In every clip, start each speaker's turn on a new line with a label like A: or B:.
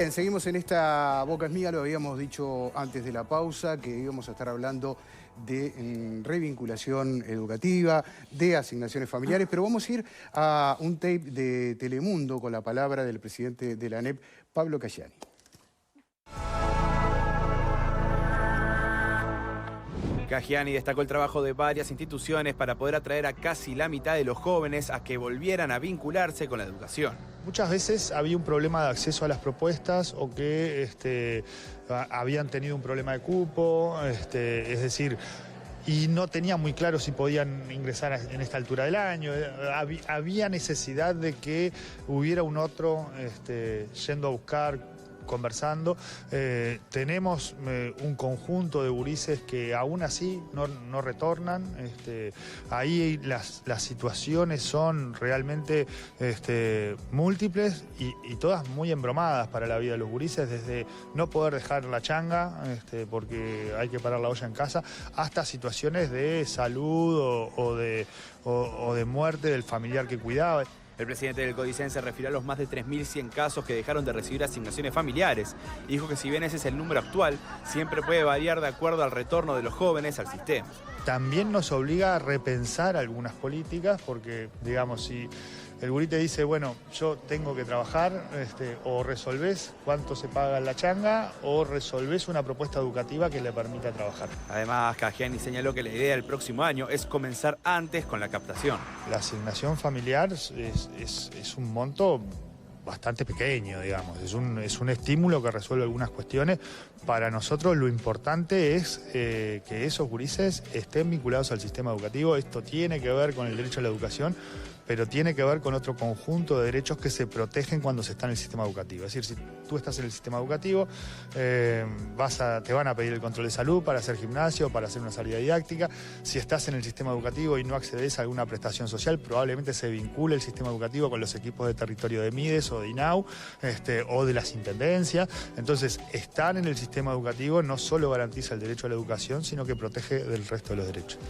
A: Bien, seguimos en esta Boca es Mía, lo habíamos dicho antes de la pausa, que íbamos a estar hablando de revinculación educativa, de asignaciones familiares, pero vamos a ir a un tape de Telemundo con la palabra del presidente de la ANEP, Pablo Cayani.
B: Cayani destacó el trabajo de varias instituciones para poder atraer a casi la mitad de los jóvenes a que volvieran a vincularse con la educación.
C: Muchas veces había un problema de acceso a las propuestas o que habían tenido un problema de cupo, es decir, y no tenían muy claro si podían ingresar en esta altura del año. Había necesidad de que hubiera un otro yendo a buscar, conversando. Tenemos un conjunto de gurises que aún así no retornan. Ahí las situaciones son realmente múltiples y todas muy embromadas para la vida de los gurises, desde no poder dejar la changa porque hay que parar la olla en casa, hasta situaciones de salud o de muerte del familiar que cuidaba.
B: El presidente del Codicen se refirió a los más de 3.100 casos que dejaron de recibir asignaciones familiares. Dijo que si bien ese es el número actual, siempre puede variar de acuerdo al retorno de los jóvenes al sistema.
C: También nos obliga a repensar algunas políticas porque, digamos, si el gurí te dice, bueno, yo tengo que trabajar, o resolvés cuánto se paga en la changa o resolvés una propuesta educativa que le permita trabajar.
B: Además, Cayani señaló que la idea del próximo año es comenzar antes con la captación.
C: La asignación familiar es un monto bastante pequeño, digamos. Es un estímulo que resuelve algunas cuestiones. Para nosotros lo importante es que esos gurises estén vinculados al sistema educativo. Esto tiene que ver con el derecho a la educación, pero tiene que ver con otro conjunto de derechos que se protegen cuando se está en el sistema educativo. Es decir, si tú estás en el sistema educativo, te van a pedir el control de salud para hacer gimnasio, para hacer una salida didáctica. Si estás en el sistema educativo y no accedes a alguna prestación social, probablemente se vincule el sistema educativo con los equipos de territorio de Mides o de INAU, o de las intendencias. Entonces, estar en el sistema educativo no solo garantiza el derecho a la educación, sino que protege del resto de los derechos.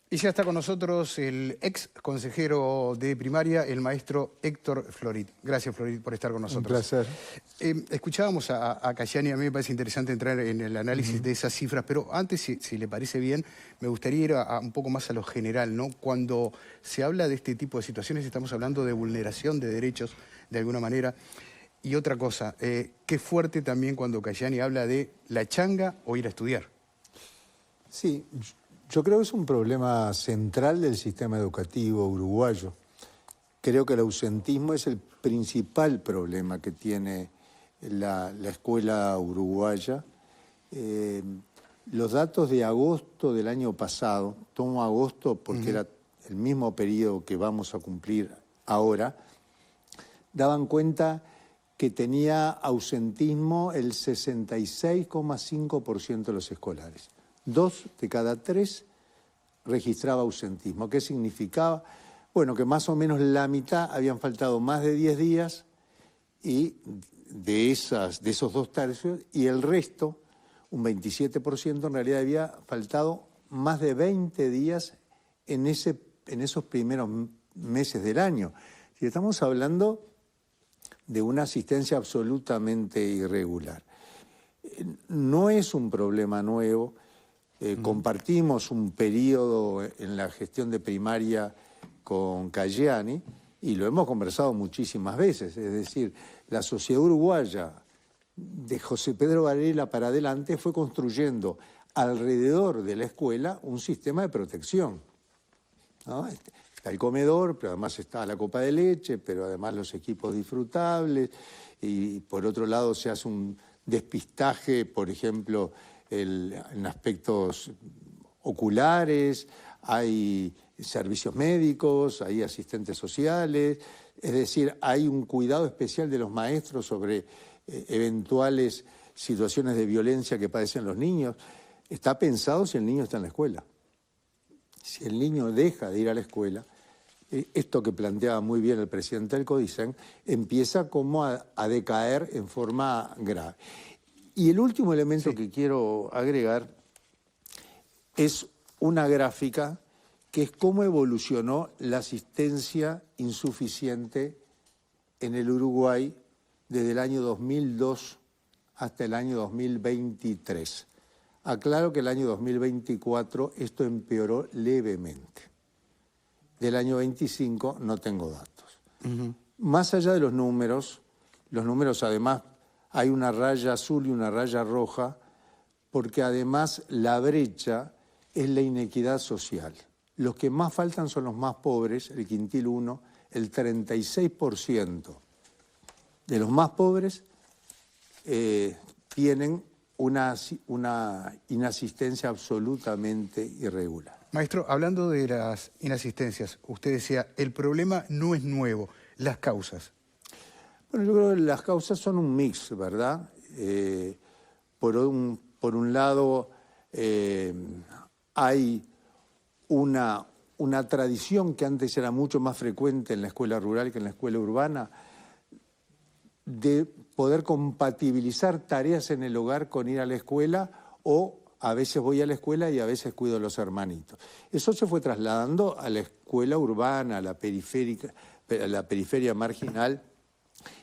A: Y ya está con nosotros el ex consejero de primaria, el maestro Héctor Florit. Gracias, Florit, por estar con nosotros.
D: Un placer.
A: Escuchábamos a Cayani, a mí me parece interesante entrar en el análisis de esas cifras, pero antes, si le parece bien, me gustaría ir un poco más a lo general, ¿no? Cuando se habla de este tipo de situaciones, estamos hablando de vulneración de derechos, de alguna manera. Y otra cosa, qué fuerte también cuando Cayani habla de la changa o ir a estudiar.
D: Sí, yo creo que es un problema central del sistema educativo uruguayo. Creo que el ausentismo es el principal problema que tiene la escuela uruguaya. Los datos de agosto del año pasado, tomo agosto porque era el mismo periodo que vamos a cumplir ahora, daban cuenta que tenía ausentismo el 66,5% de los escolares. 2 de cada 3 registraba ausentismo. ¿Qué significaba? Bueno, que más o menos la mitad habían faltado más de 10 días y de esos 2/3, y el resto, un 27%, en realidad había faltado más de 20 días en esos primeros meses del año. Y estamos hablando de una asistencia absolutamente irregular. No es un problema nuevo. Compartimos un periodo en la gestión de primaria con Cayani y lo hemos conversado muchísimas veces. Es decir, la sociedad uruguaya de José Pedro Varela para adelante fue construyendo alrededor de la escuela un sistema de protección, ¿no? Está el comedor, pero además está la copa de leche, pero además los equipos disfrutables, y por otro lado se hace un despistaje, por ejemplo, en aspectos oculares, hay servicios médicos, hay asistentes sociales, es decir, hay un cuidado especial de los maestros sobre eventuales situaciones de violencia que padecen los niños. Está pensado si el niño está en la escuela. Si el niño deja de ir a la escuela, esto que planteaba muy bien el presidente del Codicen, empieza como a decaer en forma grave. Y el último elemento que quiero agregar es una gráfica que es cómo evolucionó la asistencia insuficiente en el Uruguay desde el año 2002 hasta el año 2023. Aclaro que el año 2024 esto empeoró levemente. Del año 25 no tengo datos. Más allá de los números además hay una raya azul y una raya roja, porque además la brecha es la inequidad social. Los que más faltan son los más pobres, el quintil 1, el 36% de los más pobres tienen una inasistencia absolutamente irregular.
A: Maestro, hablando de las inasistencias, usted decía, el problema no es nuevo, las causas.
D: Bueno, yo creo que las causas son un mix, ¿verdad? Por un lado, hay una tradición que antes era mucho más frecuente en la escuela rural que en la escuela urbana, de poder compatibilizar tareas en el hogar con ir a la escuela, o a veces voy a la escuela y a veces cuido a los hermanitos. Eso se fue trasladando a la escuela urbana, a la periferia marginal,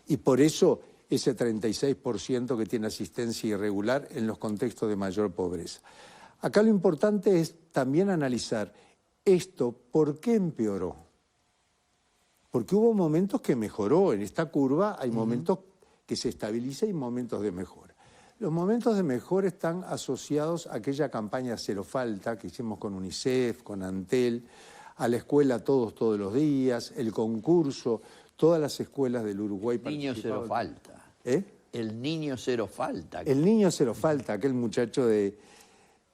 D: y por eso ese 36% que tiene asistencia irregular en los contextos de mayor pobreza. Acá lo importante es también analizar esto, ¿por qué empeoró? Porque hubo momentos que mejoró. En esta curva hay momentos que se estabiliza y momentos de mejora. Los momentos de mejora están asociados a aquella campaña Cero Falta que hicimos con UNICEF, con Antel, a la escuela todos los días, el concurso, todas las escuelas del Uruguay.
E: El niño Cero Falta. El niño Cero Falta.
D: El niño Cero Falta, aquel muchacho de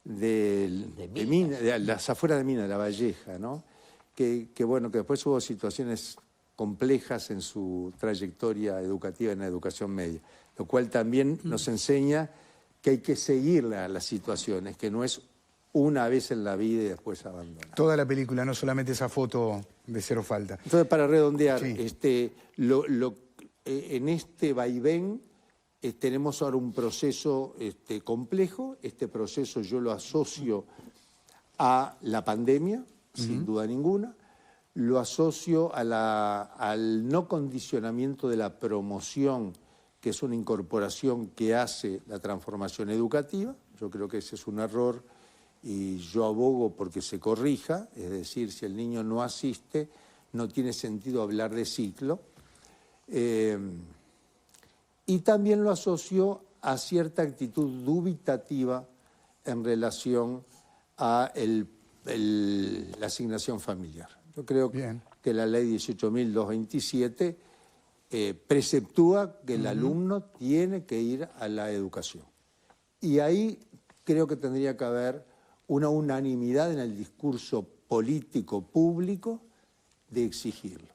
D: las afueras de Minas, de La Valleja, ¿no? Que bueno, que después hubo situaciones complejas en su trayectoria educativa en la educación media, lo cual también nos enseña que hay que seguir las situaciones, que no es una vez en la vida y después abandonar.
A: Toda la película, no solamente esa foto de Cero Falta.
D: Entonces, para redondear,
A: sí.
D: En este vaivén tenemos ahora un proceso complejo. Este proceso yo lo asocio a la pandemia, sin duda ninguna. Lo asocio al no condicionamiento de la promoción, que es una incorporación que hace la transformación educativa. Yo creo que ese es un error y yo abogo porque se corrija. Es decir, si el niño no asiste, no tiene sentido hablar de ciclo. Y también lo asocio a cierta actitud dubitativa en relación a la asignación familiar. Yo creo que la ley 18.227 preceptúa que el alumno tiene que ir a la educación. Y ahí creo que tendría que haber una unanimidad en el discurso político público de exigirlo.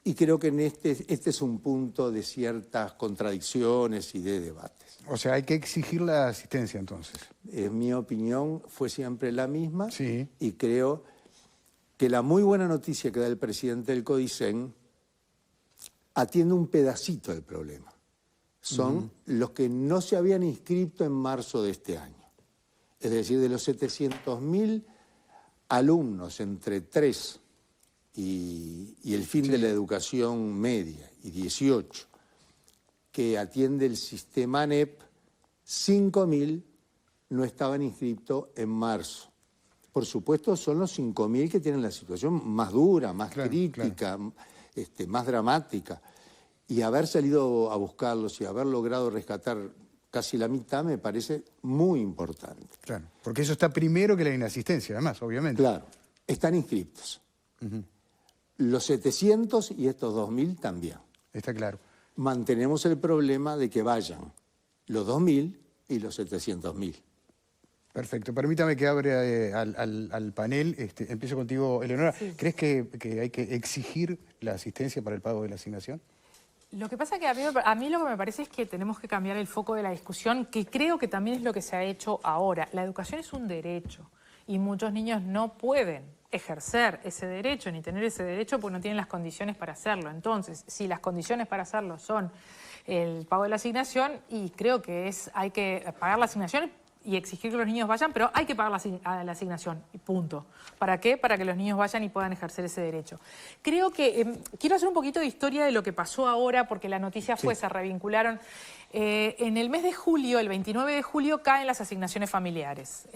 D: Y creo que este es un punto de ciertas contradicciones y de debates.
A: O sea, hay que exigir la asistencia entonces.
D: Mi opinión fue siempre la misma,
A: sí.
D: Y creo que la muy buena noticia que da el presidente del CODICEN atiende un pedacito del problema. Son los que no se habían inscrito en marzo de este año. Es decir, de los 700.000 alumnos entre 3 y el fin de la educación media, y 18, que atiende el sistema ANEP, 5.000 no estaban inscritos en marzo. Por supuesto, son los 5.000 que tienen la situación más dura, más crítica, más dramática. Y haber salido a buscarlos y haber logrado rescatar casi la mitad me parece muy importante.
A: Claro, porque eso está primero que la inasistencia, además, obviamente.
D: Claro, están inscriptos. Los 700 y estos 2.000 también.
A: Está claro.
D: Mantenemos el problema de que vayan los 2.000 y los 700.000.
A: Perfecto. Permítame que abre al panel. Empiezo contigo, Eleonora. Sí. ¿Crees que hay que exigir la asistencia para el pago de la asignación?
F: Lo que pasa es que a mí lo que me parece es que tenemos que cambiar el foco de la discusión, que creo que también es lo que se ha hecho ahora. La educación es un derecho y muchos niños no pueden ejercer ese derecho ni tener ese derecho porque no tienen las condiciones para hacerlo. Entonces, si las condiciones para hacerlo son el pago de la asignación, y creo que hay que pagar la asignación y exigir que los niños vayan, pero hay que pagar la asignación, y punto. ¿Para qué? Para que los niños vayan y puedan ejercer ese derecho. Creo que quiero hacer un poquito de historia de lo que pasó ahora, porque la noticia fue, se revincularon. En el mes de julio, el 29 de julio, caen las asignaciones familiares,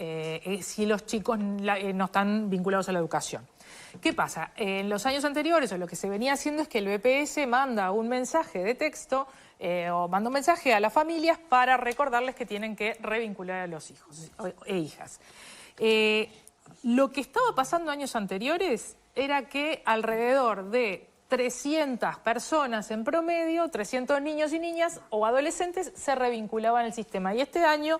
F: si los chicos no están vinculados a la educación. ¿Qué pasa? En los años anteriores, lo que se venía haciendo es que el BPS manda un mensaje de texto o manda un mensaje a las familias para recordarles que tienen que revincular a los hijos e hijas. Lo que estaba pasando años anteriores era que alrededor de 300 personas en promedio, 300 niños y niñas o adolescentes se revinculaban al sistema. Y este año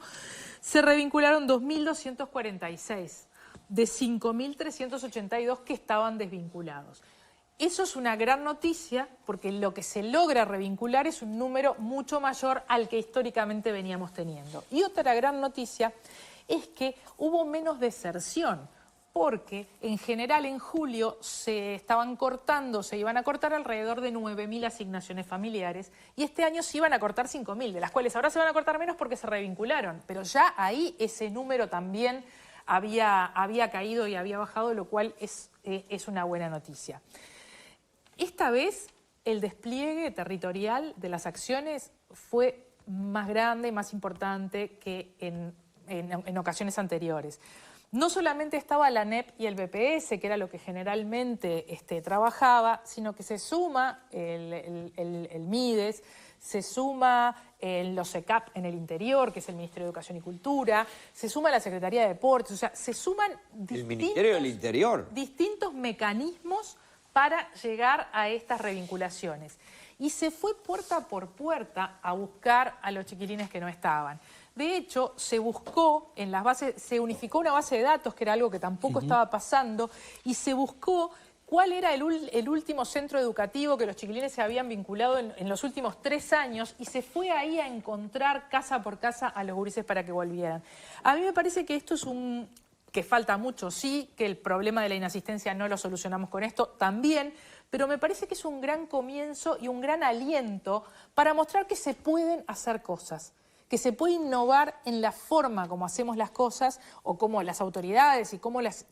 F: se revincularon 2.246 de 5.382 que estaban desvinculados. Eso es una gran noticia porque lo que se logra revincular es un número mucho mayor al que históricamente veníamos teniendo. Y otra gran noticia es que hubo menos deserción, porque en general en julio se iban a cortar alrededor de 9.000 asignaciones familiares y este año se iban a cortar 5.000, de las cuales ahora se van a cortar menos porque se revincularon, pero ya ahí ese número también había caído y había bajado, lo cual es una buena noticia. Esta vez el despliegue territorial de las acciones fue más grande, más importante que en ocasiones anteriores. No solamente estaba la ANEP y el BPS, que era lo que generalmente trabajaba, sino que se suma el MIDES, se suma los SECAP en el interior, que es el Ministerio de Educación y Cultura, se suma la Secretaría de Deportes, o sea, se suman
E: el Ministerio del Interior,
F: distintos mecanismos para llegar a estas revinculaciones. Y se fue puerta por puerta a buscar a los chiquilines que no estaban. De hecho, se buscó en las bases, se unificó una base de datos, que era algo que tampoco estaba pasando, y se buscó cuál era el último centro educativo que los chiquilines se habían vinculado en los últimos 3 años, y se fue ahí a encontrar casa por casa a los gurises para que volvieran. A mí me parece que esto es que falta mucho, sí, que el problema de la inasistencia no lo solucionamos con esto también, pero me parece que es un gran comienzo y un gran aliento para mostrar que se pueden hacer cosas, que se puede innovar en la forma como hacemos las cosas o cómo las autoridades y cómo las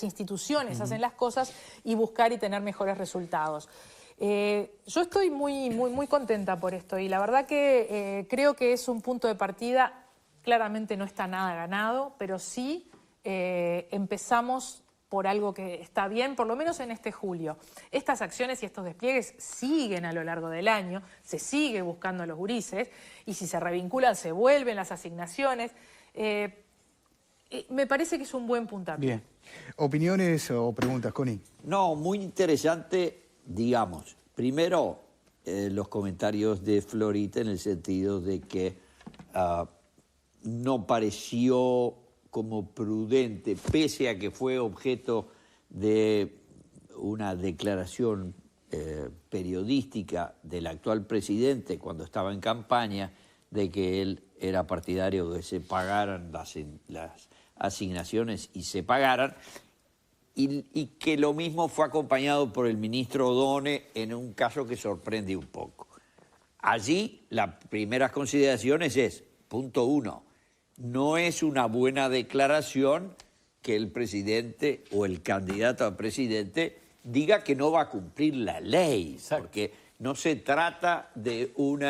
F: instituciones hacen las cosas y buscar y tener mejores resultados. Yo estoy muy contenta por esto y la verdad que creo que es un punto de partida. Claramente no está nada ganado, pero sí empezamos por algo que está bien, por lo menos en este julio. Estas acciones y estos despliegues siguen a lo largo del año, se sigue buscando a los gurises, y si se revinculan, se vuelven las asignaciones. Me parece que es un buen puntapié.
A: Bien. ¿Opiniones o preguntas, Connie?
E: No, muy interesante, digamos. Primero, los comentarios de Florita en el sentido de que no pareció como prudente, pese a que fue objeto de una declaración periodística del actual presidente cuando estaba en campaña, de que él era partidario de que se pagaran las asignaciones y se pagaran, y que lo mismo fue acompañado por el ministro Odone en un caso que sorprende un poco. Allí las primeras consideraciones es, punto 1, no es una buena declaración que el presidente o el candidato a presidente diga que no va a cumplir la ley, porque no se trata de un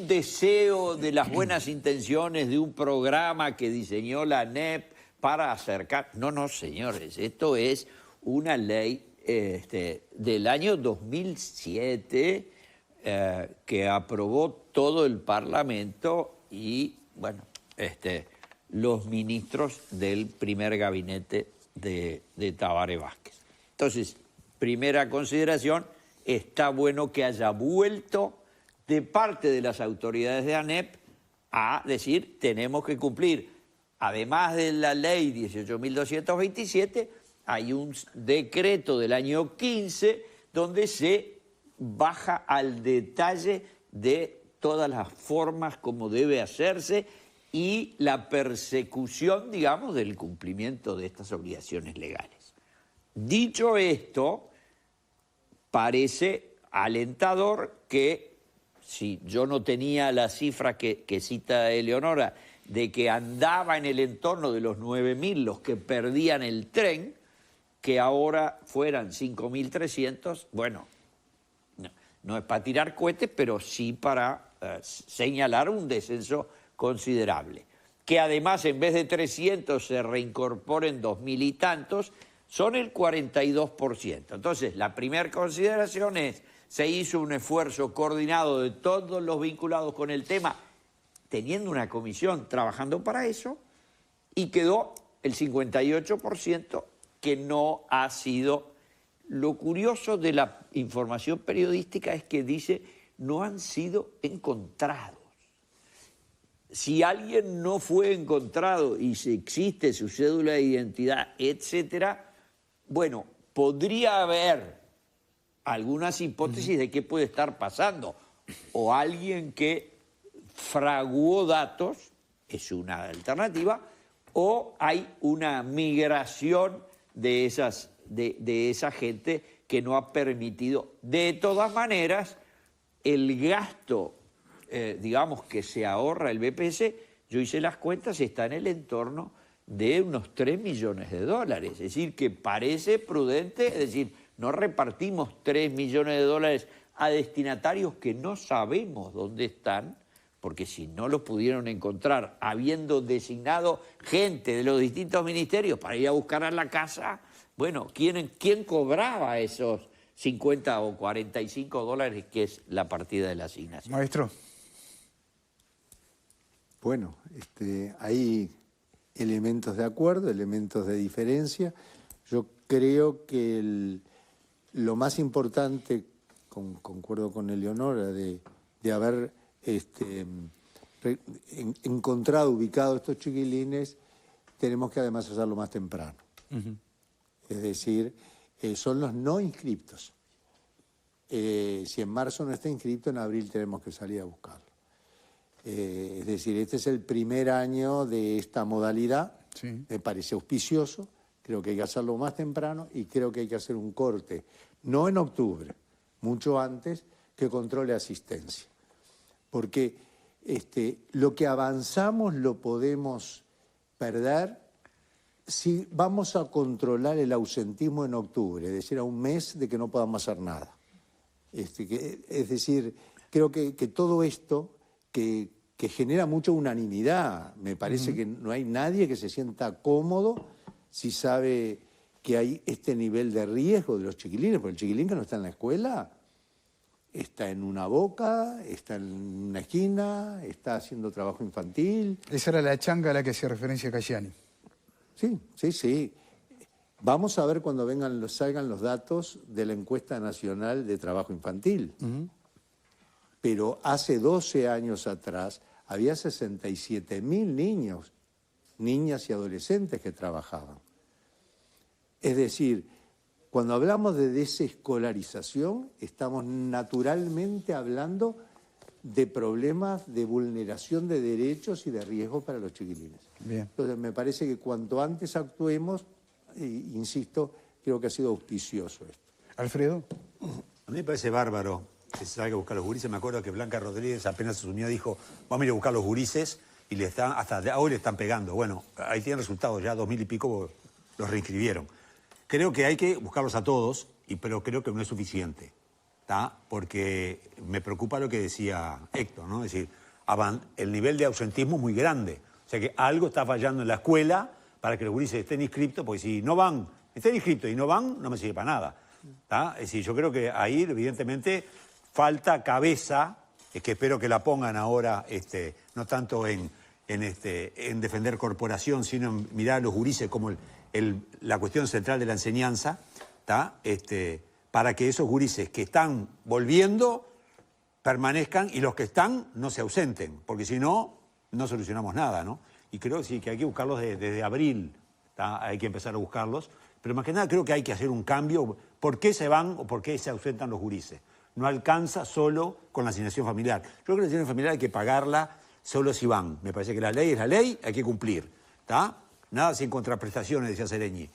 E: deseo de las buenas intenciones de un programa que diseñó la ANEP para acercar. No, señores, esto es una ley del año 2007 que aprobó todo el Parlamento y, bueno, los ministros del primer gabinete de Tabaré Vázquez. Entonces, primera consideración, está bueno que haya vuelto de parte de las autoridades de ANEP a decir tenemos que cumplir. Además de la ley 18.227, hay un decreto del año 15 donde se baja al detalle de todas las formas como debe hacerse y la persecución, digamos, del cumplimiento de estas obligaciones legales. Dicho esto, parece alentador que, si yo no tenía la cifra que cita Eleonora de que andaba en el entorno de los 9.000 los que perdían el tren, que ahora fueran 5.300, bueno, no es para tirar cohetes, pero sí para señalar un descenso considerable. Que además en vez de 300 se reincorporen 2.000 y tantos, son el 42%. Entonces, la primera consideración es, se hizo un esfuerzo coordinado de todos los vinculados con el tema, teniendo una comisión trabajando para eso, y quedó el 58% que no ha sido. Lo curioso de la información periodística es que dice no han sido encontrados. Si alguien no fue encontrado y si existe su cédula de identidad, etcétera, bueno, podría haber algunas hipótesis de qué puede estar pasando. O alguien que fraguó datos, es una alternativa, o hay una migración de esa gente que no ha permitido. De todas maneras, el gasto, digamos, que se ahorra el BPS, yo hice las cuentas, está en el entorno de unos 3 millones de dólares. Es decir, que parece prudente, es decir, no repartimos 3 millones de dólares a destinatarios que no sabemos dónde están, porque si no los pudieron encontrar, habiendo designado gente de los distintos ministerios para ir a buscar a la casa, bueno, ¿quién cobraba esos 50 o 45 dólares que es la partida de la asignación?
A: Maestro.
D: Bueno, hay elementos de acuerdo, elementos de diferencia. Yo creo que lo más importante, concuerdo con Eleonora, de haber encontrado, ubicado estos chiquilines, tenemos que además hacerlo más temprano. Es decir, son los no inscriptos. Si en marzo no está inscripto, en abril tenemos que salir a buscarlo. Es decir, este es el primer año de esta modalidad. Sí. Me parece auspicioso, creo que hay que hacerlo más temprano y creo que hay que hacer un corte, no en octubre, mucho antes, que controle asistencia. Porque lo que avanzamos lo podemos perder si vamos a controlar el ausentismo en octubre, es decir, a un mes de que no podamos hacer nada. Es decir, creo que todo esto que genera mucha unanimidad, me parece que no hay nadie que se sienta cómodo si sabe que hay este nivel de riesgo de los chiquilines, porque el chiquilín que no está en la escuela está en una boca, está en una esquina, está haciendo trabajo infantil.
A: Esa era la changa a la que hacía referencia Cayani.
D: Sí. Vamos a ver cuando salgan los datos de la encuesta nacional de trabajo infantil. Pero hace 12 años atrás había 67.000 niños, niñas y adolescentes que trabajaban. Es decir, cuando hablamos de desescolarización, estamos naturalmente hablando de problemas de vulneración de derechos y de riesgo para los chiquilines. Bien. Entonces, me parece que cuanto antes actuemos, insisto, creo que ha sido auspicioso esto.
A: Alfredo.
G: A mí me parece bárbaro que se salga a buscar los gurises. Me acuerdo que Blanca Rodríguez apenas asumió dijo, vamos a ir a buscar los gurises y hasta hoy le están pegando. Bueno, ahí tienen resultados, ya 2.000 y pico los reinscribieron. Creo que hay que buscarlos a todos, pero creo que no es suficiente, ¿tá? Porque me preocupa lo que decía Héctor, ¿no? Es decir, el nivel de ausentismo es muy grande. O sea que algo está fallando en la escuela para que los gurises estén inscriptos, porque si no van, estén inscriptos y no van, no me sirve para nada, ¿tá? Es decir, yo creo que ahí, evidentemente, falta cabeza, que espero que la pongan ahora, no tanto en defender corporación, sino en mirar a los gurises como la cuestión central de la enseñanza, ¿tá? Para que esos gurises que están volviendo permanezcan y los que están no se ausenten, porque si no, no solucionamos nada, ¿no? Y creo sí, que hay que buscarlos desde abril, ¿tá? Hay que empezar a buscarlos, pero más que nada creo que hay que hacer un cambio. ¿Por qué se van o por qué se ausentan los gurises? No alcanza solo con la asignación familiar. Yo creo que la asignación familiar hay que pagarla solo si van. Me parece que la ley es la ley, hay que cumplir, ¿tá? Nada sin contraprestaciones, decía Sereñi,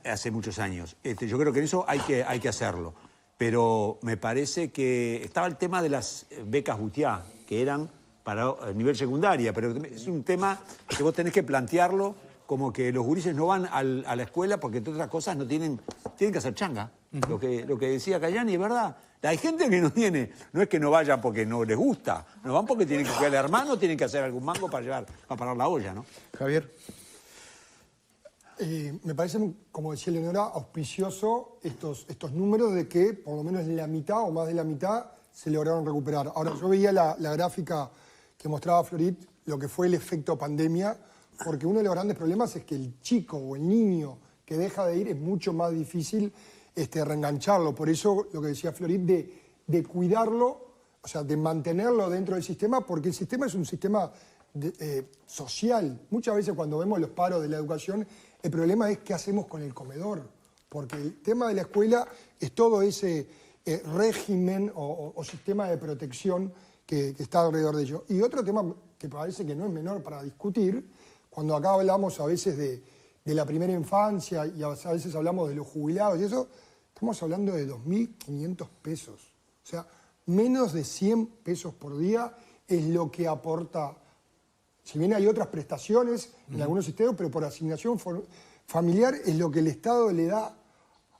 G: hace muchos años. Yo creo que en eso hay que hacerlo. Pero me parece que estaba el tema de las becas Butiá, que eran para el nivel secundaria, pero es un tema que vos tenés que plantearlo como que los gurises no van a la escuela porque entre otras cosas no tienen que hacer changa. Lo que decía Cayani es verdad. Hay gente que no tiene, no es que no vayan porque no les gusta, no van porque tienen que cuidar al hermano, tienen que hacer algún mango para parar la olla, ¿no?
A: Javier.
H: Me parece, como decía Leonora, auspicioso estos números de que por lo menos la mitad o más de la mitad se lograron recuperar. Ahora, yo veía la gráfica que mostraba Florit, lo que fue el efecto pandemia, porque uno de los grandes problemas es que el chico o el niño que deja de ir es mucho más difícil reengancharlo. Por eso lo que decía Florit de cuidarlo, o sea, de mantenerlo dentro del sistema, porque el sistema es un sistema social. Muchas veces cuando vemos los paros de la educación, el problema es qué hacemos con el comedor, porque el tema de la escuela es todo ese régimen o sistema de protección que está alrededor de ello. Y otro tema que parece que no es menor para discutir, cuando acá hablamos a veces de la primera infancia y a veces hablamos de los jubilados y eso, estamos hablando de 2.500 pesos. O sea, menos de 100 pesos por día es lo que aporta. Si bien hay otras prestaciones en algunos sistemas, pero por asignación familiar es lo que el Estado le da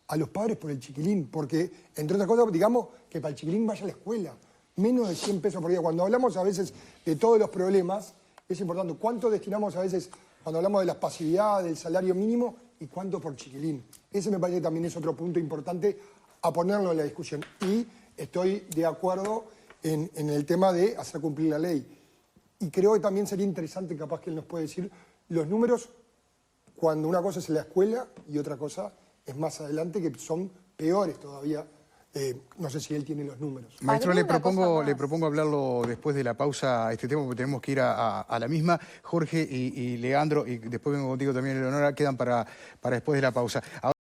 H: a los padres por el chiquilín. Porque, entre otras cosas, digamos que para el chiquilín vaya a la escuela. Menos de 100 pesos por día. Cuando hablamos a veces de todos los problemas, es importante cuánto destinamos a veces cuando hablamos de las pasividades, del salario mínimo y cuánto por chiquilín. Ese me parece que también es otro punto importante a ponerlo en la discusión. Y estoy de acuerdo en el tema de hacer cumplir la ley. Y creo que también sería interesante, capaz que él nos puede decir, los números cuando una cosa es en la escuela y otra cosa es más adelante, que son peores todavía. No sé si él tiene los números.
A: Maestro, le propongo hablarlo después de la pausa, este tema, porque tenemos que ir a la misma. Jorge y Leandro, y después vengo contigo también, Eleonora, quedan para después de la pausa.